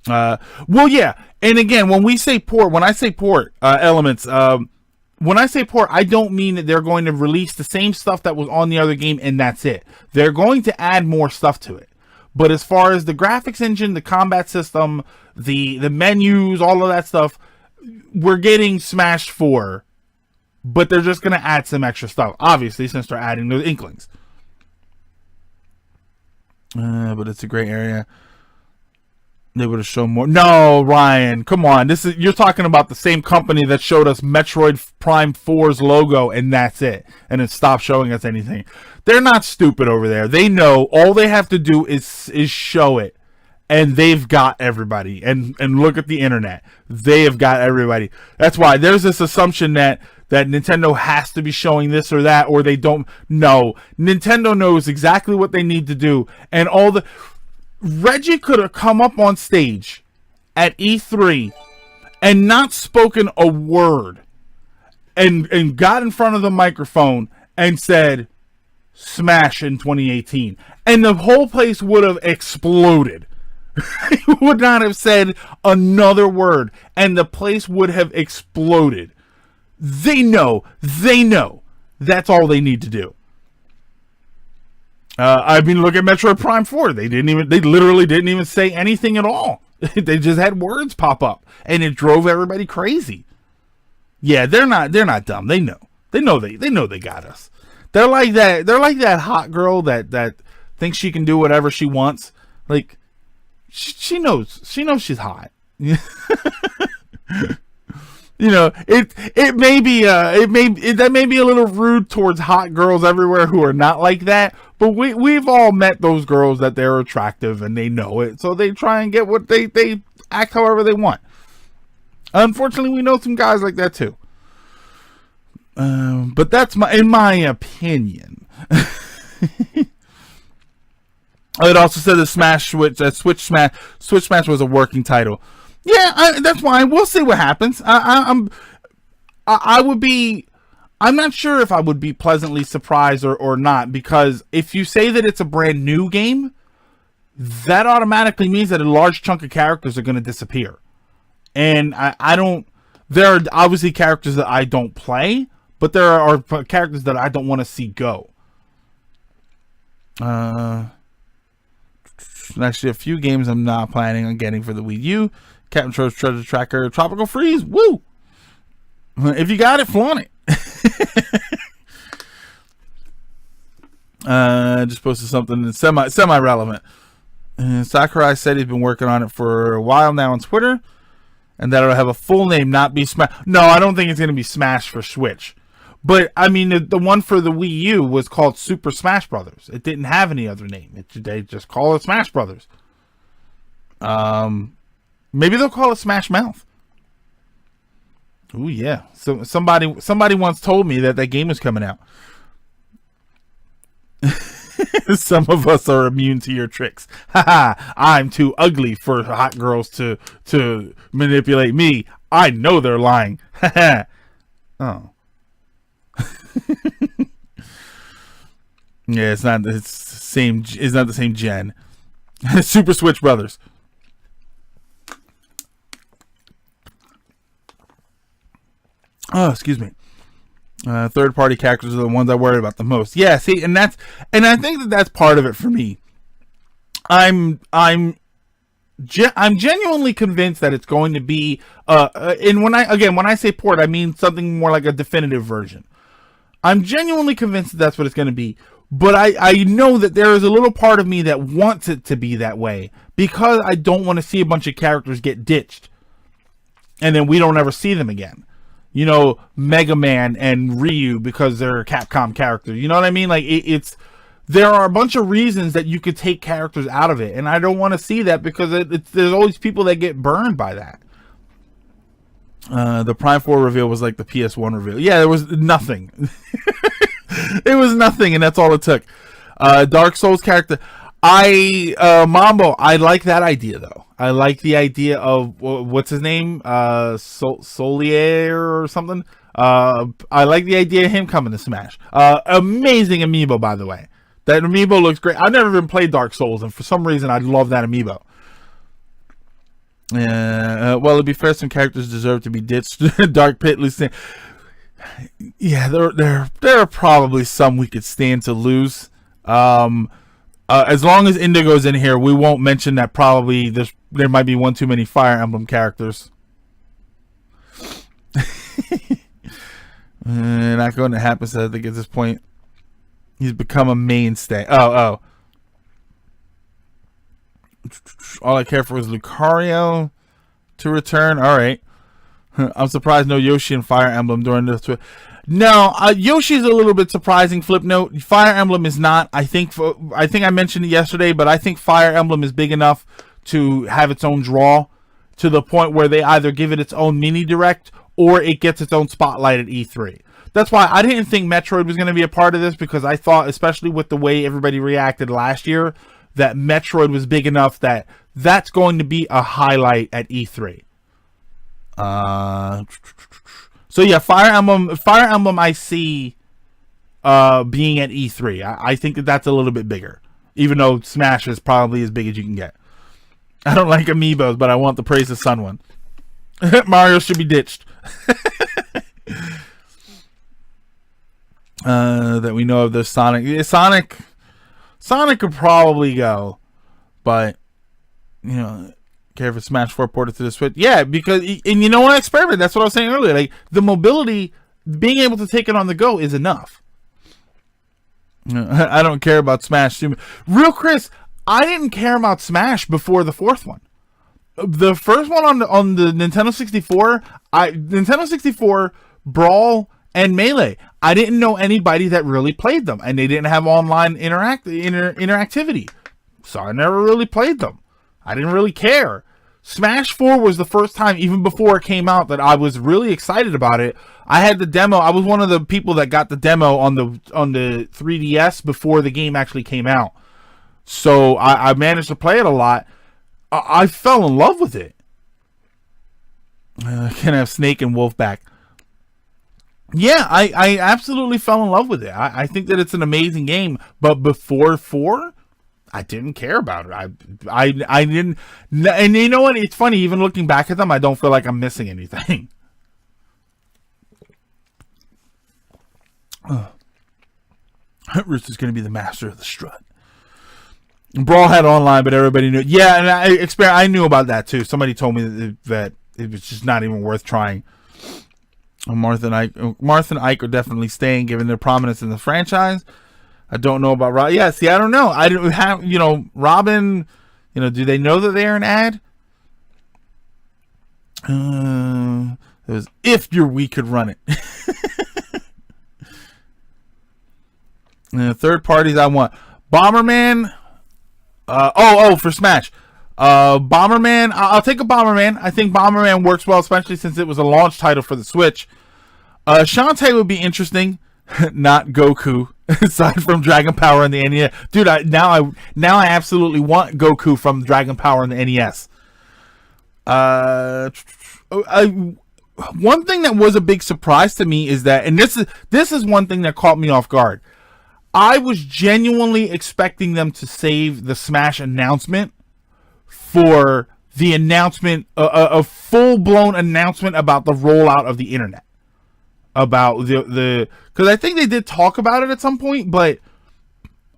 Well, yeah. And again, when I say port, Elements, when I say port, I don't mean that they're going to release the same stuff that was on the other game and that's it. They're going to add more stuff to it. But as far as the graphics engine, the combat system, the menus, all of that stuff, we're getting Smash 4. But they're just going to add some extra stuff, obviously, since they're adding the Inklings. But it's a great area. They would have shown more. No, Ryan, come on. You're talking about the same company that showed us Metroid Prime 4's logo, and that's it. And it stopped showing us anything. They're not stupid over there. They know all they have to do is show it. And they've got everybody. And look at the internet. They have got everybody. That's why there's this assumption that Nintendo has to be showing this or that, or they don't. No. Nintendo knows exactly what they need to do. And Reggie could have come up on stage at E3 and not spoken a word and got in front of the microphone and said Smash in 2018. And the whole place would have exploded. He would not have said another word and the place would have exploded. They know. That's all they need to do. I mean, look at Metroid Prime 4. They literally didn't even say anything at all. They just had words pop up, and it drove everybody crazy. Yeah, they're not dumb. They know they got us. They're like that hot girl that thinks she can do whatever she wants. Like she knows she's hot. You know, that may be a little rude towards hot girls everywhere who are not like that, but we've all met those girls that they're attractive and they know it, so they try and get what they act however they want. Unfortunately, we know some guys like that too. But that's in my opinion. It also said the Switch Smash was a working title. Yeah, that's why we'll see what happens. I'm not sure if I would be pleasantly surprised or not, because if you say that it's a brand new game, that automatically means that a large chunk of characters are going to disappear. And there are obviously characters that I don't play, but there are characters that I don't want to see go. Actually, a few games I'm not planning on getting for the Wii U. Captain Troll's Treasure Tracker, Tropical Freeze, woo! If you got it, flaunt it. Just posted something that's semi-relevant. Sakurai said he's been working on it for a while now on Twitter, and that it'll have a full name, not be Smash. No, I don't think it's going to be Smash for Switch. But, I mean, the one for the Wii U was called Super Smash Brothers. It didn't have any other name. They just call it Smash Brothers. Maybe they'll call it Smash Mouth. Ooh, yeah. So somebody once told me that game is coming out. Some of us are immune to your tricks. Haha, I'm too ugly for hot girls to manipulate me. I know they're lying. Haha. Oh. Yeah, it's not the same gen. Super Switch Brothers. Oh, excuse me. Third-party characters are the ones I worry about the most. Yeah, see, and I think that's part of it for me. I'm genuinely convinced that it's going to be and when I say port, I mean something more like a definitive version. I'm genuinely convinced that's what it's going to be, But I know that there is a little part of me that wants it to be that way, because I don't want to see a bunch of characters get ditched and then we don't ever see them again. You know, Mega Man and Ryu, because they're Capcom characters. You know what I mean? Like, there are a bunch of reasons that you could take characters out of it, and I don't want to see that, because there's always people that get burned by that. The Prime 4 reveal was like the PS1 reveal. Yeah, there was nothing. It was nothing, and that's all it took. Dark Souls character. Mambo, I like that idea, though. I like the idea of, what's his name? Solier or something. I like the idea of him coming to Smash. Amazing amiibo, by the way. That amiibo looks great. I've never even played Dark Souls, and for some reason, I love that amiibo. Well, to be fair, some characters deserve to be ditched. Dark Pit, Lucien. Yeah, there are probably some we could stand to lose. As long as Indigo's in here, we won't mention that probably there might be one too many Fire Emblem characters. Not going to happen, so I think at this point he's become a mainstay. Oh. All I care for is Lucario to return. All right. I'm surprised no Yoshi and Fire Emblem during this. No, Yoshi's a little bit surprising. Flip note: Fire Emblem is not. I think I mentioned it yesterday, but I think Fire Emblem is big enough to have its own draw, to the point where they either give it its own mini direct or it gets its own spotlight at E3. That's why I didn't think Metroid was going to be a part of this, because I thought, especially with the way everybody reacted last year, that Metroid was big enough that that's going to be a highlight at E3. So yeah, Fire Emblem I see being at E3. I think that's a little bit bigger, even though Smash is probably as big as you can get. I don't like amiibos, but I want the Praise the Sun one. Mario should be ditched. That we know of. The Sonic could probably go, but you know, care for Smash 4 ported to the Switch. Yeah, because, and you know what, experiment. That's what I was saying earlier. Like, the mobility, being able to take it on the go is enough. I don't care about Smash. Real Chris, I didn't care about Smash before the fourth one. The first one on the Nintendo 64, Nintendo 64, Brawl, and Melee, I didn't know anybody that really played them, and they didn't have online interactivity, so I never really played them. I didn't really care. Smash 4 was the first time, even before it came out, that I was really excited about it. I had the demo. I was one of the people that got the demo on the 3DS before the game actually came out. So I managed to play it a lot. I fell in love with it. Can have Snake and Wolf back. Yeah, I absolutely fell in love with it. I think that it's an amazing game. But before 4, I didn't care about it. I didn't. And you know what? It's funny. Even looking back at them, I don't feel like I'm missing anything. Rooster's going to be the master of the strut. Brawl had online, but everybody knew. Yeah, and I knew about that too. Somebody told me that it was just not even worth trying. Martha and Ike are definitely staying, given their prominence in the franchise. I don't know about Robin. Yeah, see, I don't know. I didn't have, Robin, do they know that they're an ad? It was, if we could run it. Third parties I want. Bomberman. For Smash. Bomberman. I'll take a Bomberman. I think Bomberman works well, especially since it was a launch title for the Switch. Shantae would be interesting. Not Goku. Aside from Dragon Power and the NES. Dude, now I absolutely want Goku from Dragon Power and the NES. One thing that was a big surprise to me is that, and this is one thing that caught me off guard. I was genuinely expecting them to save the Smash announcement for the announcement, a full-blown announcement about the rollout of the internet. About because I think they did talk about it at some point, but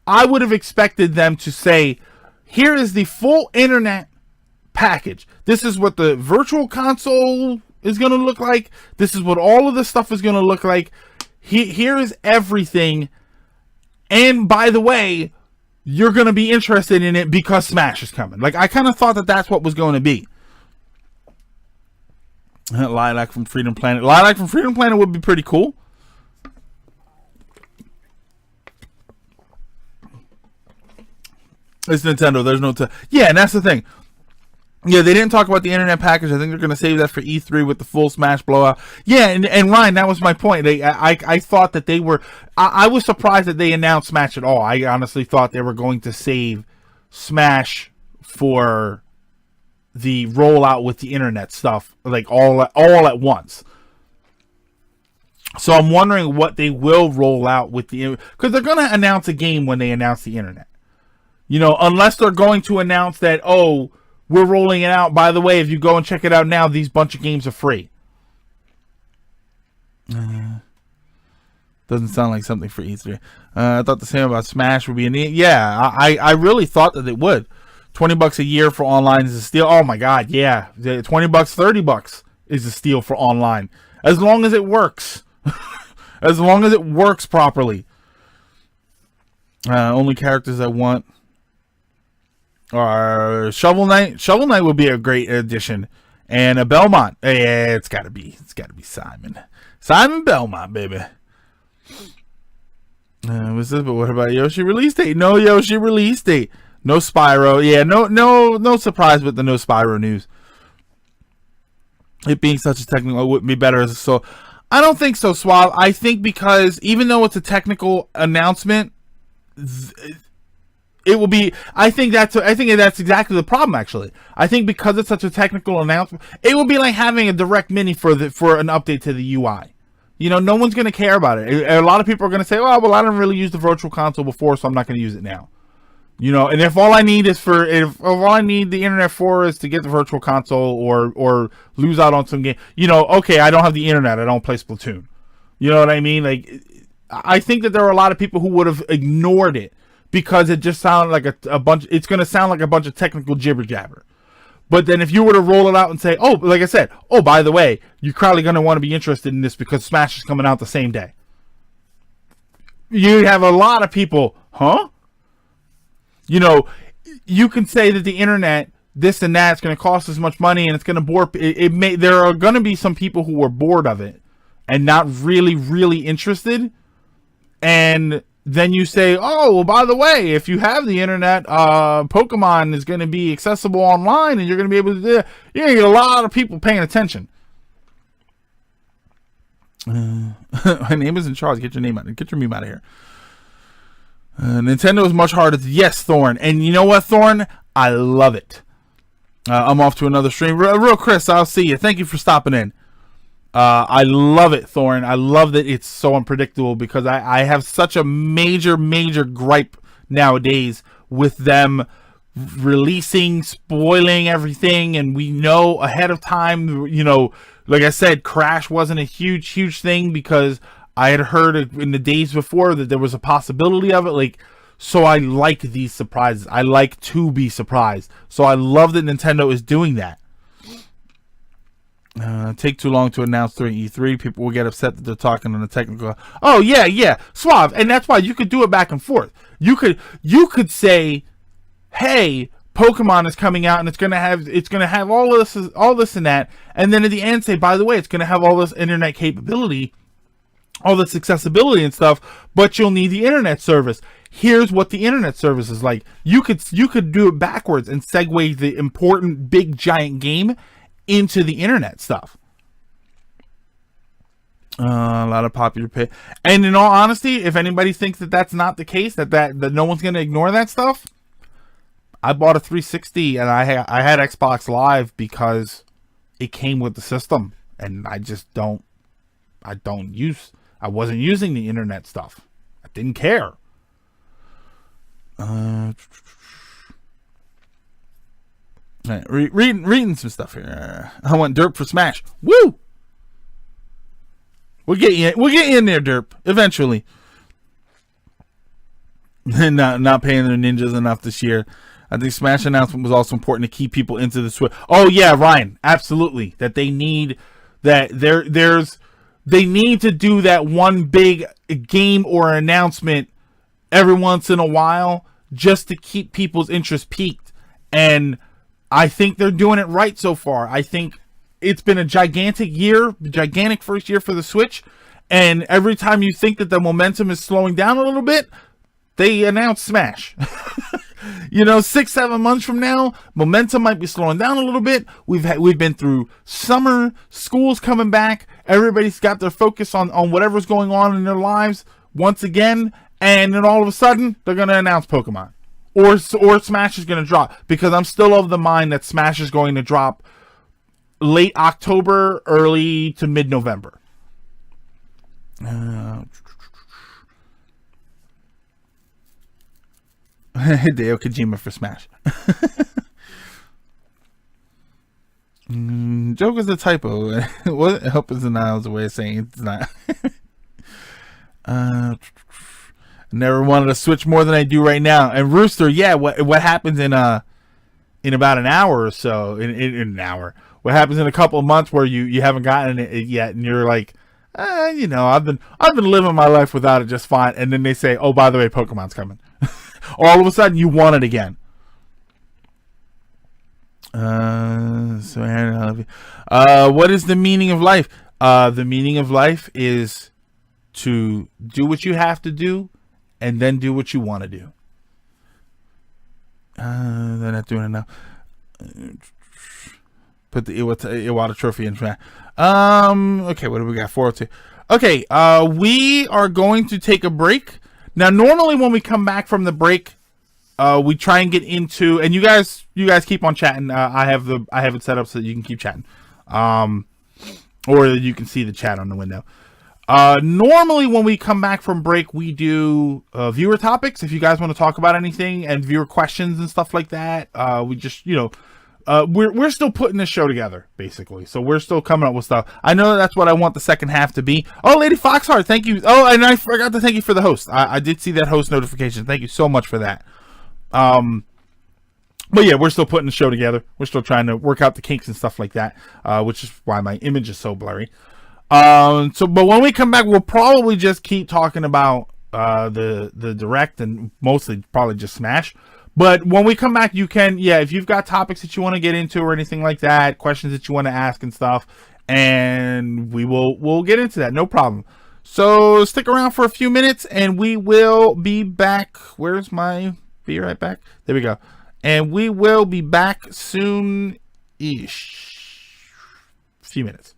I would have expected them to say, here is the full internet package. This is what the virtual console is going to look like. This is what all of the stuff is going to look like. Here is everything. And by the way, you're going to be interested in it because Smash is coming. Like, I kind of thought that that's what was going to be. Lilac from Freedom Planet. Lilac from Freedom Planet would be pretty cool. It's Nintendo. There's no... yeah, and that's the thing. Yeah, they didn't talk about the internet package. I think they're going to save that for E3 with the full Smash blowout. Yeah, and Ryan, that was my point. I thought that they were... I was surprised that they announced Smash at all. I honestly thought they were going to save Smash for the rollout with the internet stuff, like all at once. So I'm wondering what they will roll out with the... because they're going to announce a game when they announce the internet. You know, unless they're going to announce that, oh... we're rolling it out. By the way, if you go and check it out now, these bunch of games are free. Doesn't sound like something for E3. I thought the same about Smash would be an... yeah, I really thought that it would. $20 a year for online is a steal. Oh my God, yeah. $20, $30 is a steal for online. As long as it works. As long as it works properly. Only characters I want... or Shovel Knight. Shovel Knight would be a great addition, and a Belmont. Yeah, it's gotta be Simon. Simon Belmont, baby. What's this? But what about Yoshi release date? No Yoshi release date. No Spyro. Yeah, no surprise with the no Spyro news. It being such a technical, it would be better as a so. I don't think so, Suave. I think because even though it's a technical announcement. It will be. I think that's exactly the problem. Actually, I think because it's such a technical announcement, it will be like having a direct mini for an update to the UI. You know, no one's going to care about it. A lot of people are going to say, "Oh, well, I didn't really use the Virtual Console before, so I'm not going to use it now." You know, and if all I need the internet for is to get the Virtual Console or lose out on some game, you know, okay, I don't have the internet. I don't play Splatoon. You know what I mean? Like, I think that there are a lot of people who would have ignored it. Because it just sounded like a bunch... it's going to sound like a bunch of technical jibber-jabber. But then if you were to roll it out and say, oh, like I said, oh, by the way, you're probably going to want to be interested in this because Smash is coming out the same day. You have a lot of people, huh? You know, you can say that the internet, this and that, it's going to cost as much money and it's going to bore... there are going to be some people who are bored of it and not really, really interested. And... then you say, oh, well, by the way, if you have the internet, Pokemon is going to be accessible online and you're going to be able to do it. You're going to get a lot of people paying attention. My name isn't Charles. Get your name out. Get your meme out of here. Nintendo is much harder. Yes, Thorn. And you know what, Thorn? I love it. I'm off to another stream. Real Chris, I'll see you. Thank you for stopping in. I love it, Thorn. I love that it's so unpredictable because I have such a major gripe nowadays with them releasing, spoiling everything, and we know ahead of time, you know, like I said, Crash wasn't a huge thing because I had heard in the days before that there was a possibility of it, like, so I like these surprises. I like to be surprised. So I love that Nintendo is doing that. Take too long to announce during E3. People will get upset that they're talking on the technical. Oh yeah, Suave, and that's why you could do it back and forth. You could say, "Hey, Pokemon is coming out, and it's gonna have all this and that," and then at the end say, "By the way, it's gonna have all this internet capability, all this accessibility and stuff, but you'll need the internet service. Here's what the internet service is like." You could do it backwards and segue the important big giant game into the internet stuff. A lot of popular pay. And in all honesty, if anybody thinks that that's not the case, that no one's going to ignore that stuff, I bought a 360 and I had Xbox Live because it came with the system, and I wasn't using the internet stuff. I didn't care. Right, reading some stuff here. I want Derp for Smash. Woo! We'll get you in there, Derp, eventually. not paying their ninjas enough this year. I think Smash announcement was also important to keep people into the Switch. Oh yeah, Ryan, absolutely. That they need they need to do that one big game or announcement every once in a while just to keep people's interest peaked. And I think they're doing it right so far. I think it's been a gigantic first year for the Switch. And every time you think that the momentum is slowing down a little bit, they announce Smash. 6-7 months from now, momentum might be slowing down a little bit. We've been through summer, school's coming back, everybody's got their focus on whatever's going on in their lives once again, and then all of a sudden they're gonna announce Pokemon. Or Smash is gonna drop. Because I'm still of the mind that Smash is going to drop late October, early to mid-November. Hideo Kojima for Smash. Joke is a typo. What help is denial a way of saying it's not. Never wanted to Switch more than I do right now. And Rooster, yeah, what happens in about an hour or so? In an hour, what happens in a couple of months where you haven't gotten it yet, and you're like, I've been living my life without it just fine. And then they say, oh, by the way, Pokemon's coming. All of a sudden, you want it again. So Aaron, I love you. What is the meaning of life? The meaning of life is to do what you have to do, and then do what you want to do. They're not doing it now. Put the Iwata trophy in track. Okay, what do we got? 402. Okay, we are going to take a break. Now, normally when we come back from the break, we try and get into, and you guys keep on chatting. I have it set up so that you can keep chatting, or you can see the chat on the window. Normally when we come back from break, we do viewer topics. If you guys want to talk about anything and viewer questions and stuff like that, we just we're still putting this show together, basically. So we're still coming up with stuff. I know that's what I want the second half to be. Oh, Lady Foxheart, thank you. Oh, and I forgot to thank you for the host. I did see that host notification. Thank you so much for that. But yeah, we're still putting the show together. We're still trying to work out the kinks and stuff like that, which is why my image is so blurry. But when we come back, we'll probably just keep talking about the Direct, and mostly probably just Smash. But when we come back, you can, if you've got topics that you want to get into or anything like that, questions that you want to ask and stuff, and we'll get into that, no problem. So stick around for a few minutes, and we will be back. Where's my be right back? There we go. And we will be back soon-ish. Few minutes.